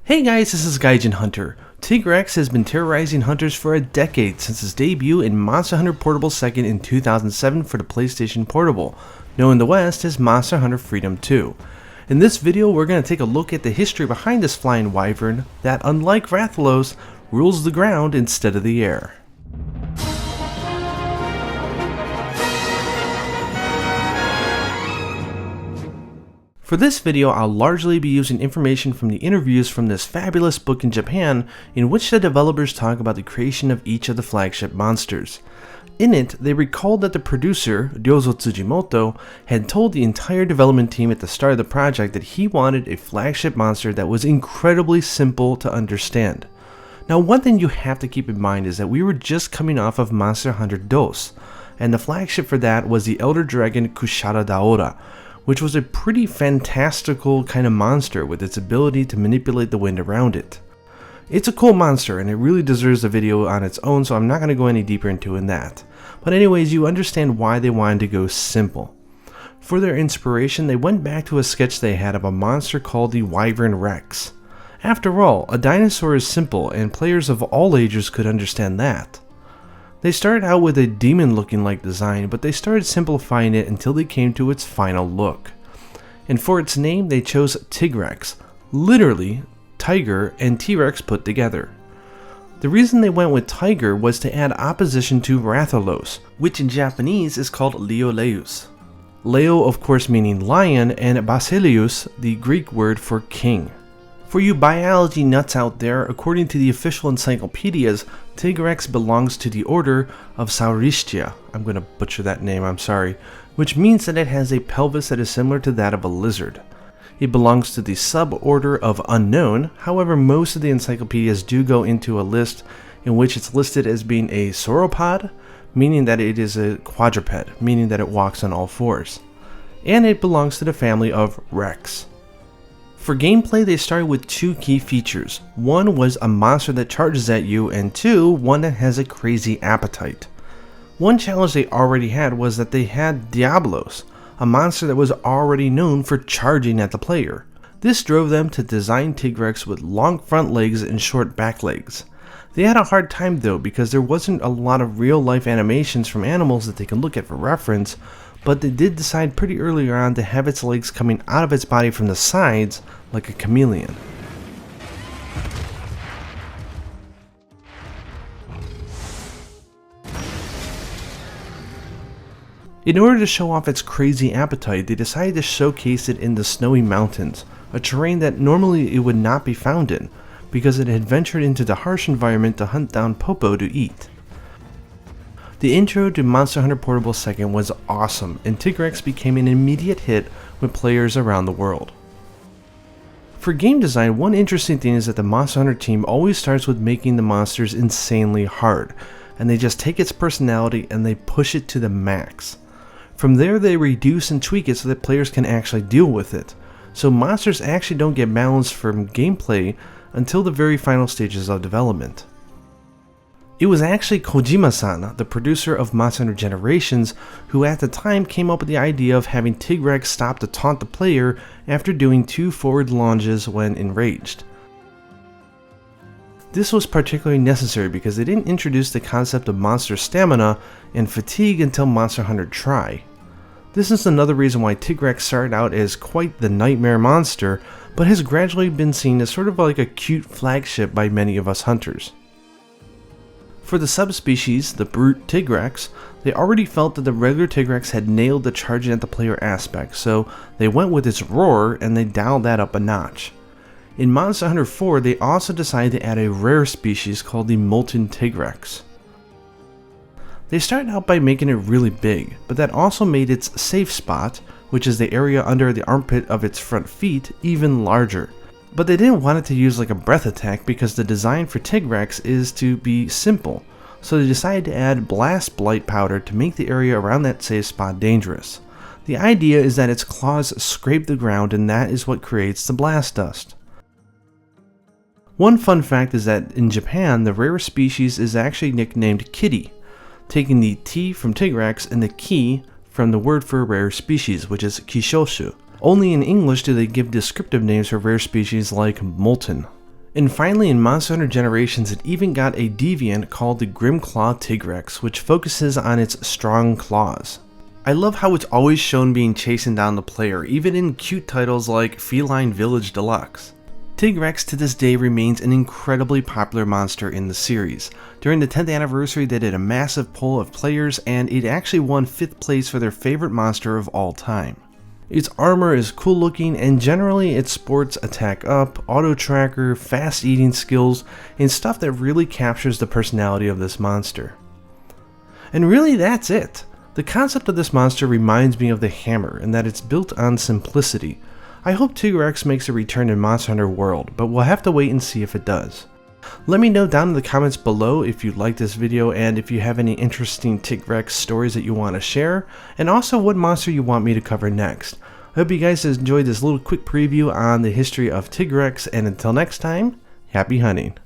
Hey guys, this is Gaijin Hunter. Tigrex has been terrorizing hunters for a decade since its debut in Monster Hunter Portable 2nd in 2007 for the PlayStation Portable, known in the West as Monster Hunter Freedom 2. In this video, we're going to take a look at the history behind this flying wyvern that, unlike Rathalos, rules the ground instead of the air. For this video, I'll largely be using information from the interviews from this fabulous book in Japan in which the developers talk about the creation of each of the flagship monsters. In it, they recalled that the producer, Ryozo Tsujimoto, had told the entire development team at the start of the project that he wanted a flagship monster that was incredibly simple to understand. Now, one thing you have to keep in mind is that we were just coming off of Monster Hunter DOS, and the flagship for that was the Elder Dragon Kushara Daora, which was a pretty fantastical kind of monster with its ability to manipulate the wind around it. It's a cool monster and it really deserves a video on its own, so I'm not going to go any deeper into that. But anyways, you understand why they wanted to go simple. For their inspiration, they went back to a sketch they had of a monster called the Wyvern Rex. After all, a dinosaur is simple and players of all ages could understand that. They started out with a demon-looking like design, but they started simplifying it until they came to its final look. And for its name, they chose Tigrex, literally tiger and T-Rex put together. The reason they went with tiger was to add opposition to Rathalos, which in Japanese is called Leoleus. Leo, of course, meaning lion, and Basileus, the Greek word for king. For you biology nuts out there, according to the official encyclopedias, Tigrex belongs to the order of Sauristia. I'm going to butcher that name, I'm sorry, which means that it has a pelvis that is similar to that of a lizard. It belongs to the suborder of unknown, however most of the encyclopedias do go into a list in which it's listed as being a sauropod, meaning that it is a quadruped, meaning that it walks on all fours. And it belongs to the family of Rex. For gameplay, they started with two key features. One was a monster that charges at you, and two, one that has a crazy appetite. One challenge they already had was that they had Diablos, a monster that was already known for charging at the player. This drove them to design Tigrex with long front legs and short back legs. They had a hard time though because there wasn't a lot of real life animations from animals that they can look at for reference, but they did decide pretty early on to have its legs coming out of its body from the sides like a chameleon. In order to show off its crazy appetite, they decided to showcase it in the snowy mountains, a terrain that normally it would not be found in, because it had ventured into the harsh environment to hunt down Popo to eat. The intro to Monster Hunter Portable 2nd was awesome, and Tigrex became an immediate hit with players around the world. For game design, one interesting thing is that the Monster Hunter team always starts with making the monsters insanely hard, and they just take its personality and they push it to the max. From there, they reduce and tweak it so that players can actually deal with it, so monsters actually don't get balanced from gameplay until the very final stages of development. It was actually Kojima-san, the producer of Monster Hunter Generations, who at the time came up with the idea of having Tigrex stop to taunt the player after doing 2 forward lunges when enraged. This was particularly necessary because they didn't introduce the concept of monster stamina and fatigue until Monster Hunter Tri. This is another reason why Tigrex started out as quite the nightmare monster, but has gradually been seen as sort of like a cute flagship by many of us hunters. For the subspecies, the brute Tigrex, they already felt that the regular Tigrex had nailed the charging at the player aspect, so they went with its roar and they dialed that up a notch. In Monster Hunter 4, they also decided to add a rare species called the Molten Tigrex. They started out by making it really big, but that also made its safe spot, which is the area under the armpit of its front feet, even larger. But they didn't want it to use like a breath attack because the design for Tigrex is to be simple, so they decided to add blast blight powder to make the area around that safe spot dangerous. The idea is that its claws scrape the ground and that is what creates the blast dust. One fun fact is that in Japan, the rare species is actually nicknamed Kitty, taking the T from Tigrex and the Ki from the word for a rare species, which is Kishoshu. Only in English do they give descriptive names for rare species like molten. And finally, in Monster Hunter Generations, it even got a deviant called the Grimclaw Tigrex, which focuses on its strong claws. I love how it's always shown being chasing down the player, even in cute titles like Feline Village Deluxe. Tigrex to this day remains an incredibly popular monster in the series. During the 10th anniversary, they did a massive poll of players, and it actually won 5th place for their favorite monster of all time. Its armor is cool looking, and generally it sports attack up, auto tracker, fast eating skills, and stuff that really captures the personality of this monster. And really that's it. The concept of this monster reminds me of the hammer in that it's built on simplicity. I hope Tigrex makes a return in Monster Hunter World, but we'll have to wait and see if it does. Let me know down in the comments below if you like this video and if you have any interesting Tigrex stories that you want to share, and also what monster you want me to cover next. I hope you guys enjoyed this little quick preview on the history of Tigrex, and until next time, happy hunting.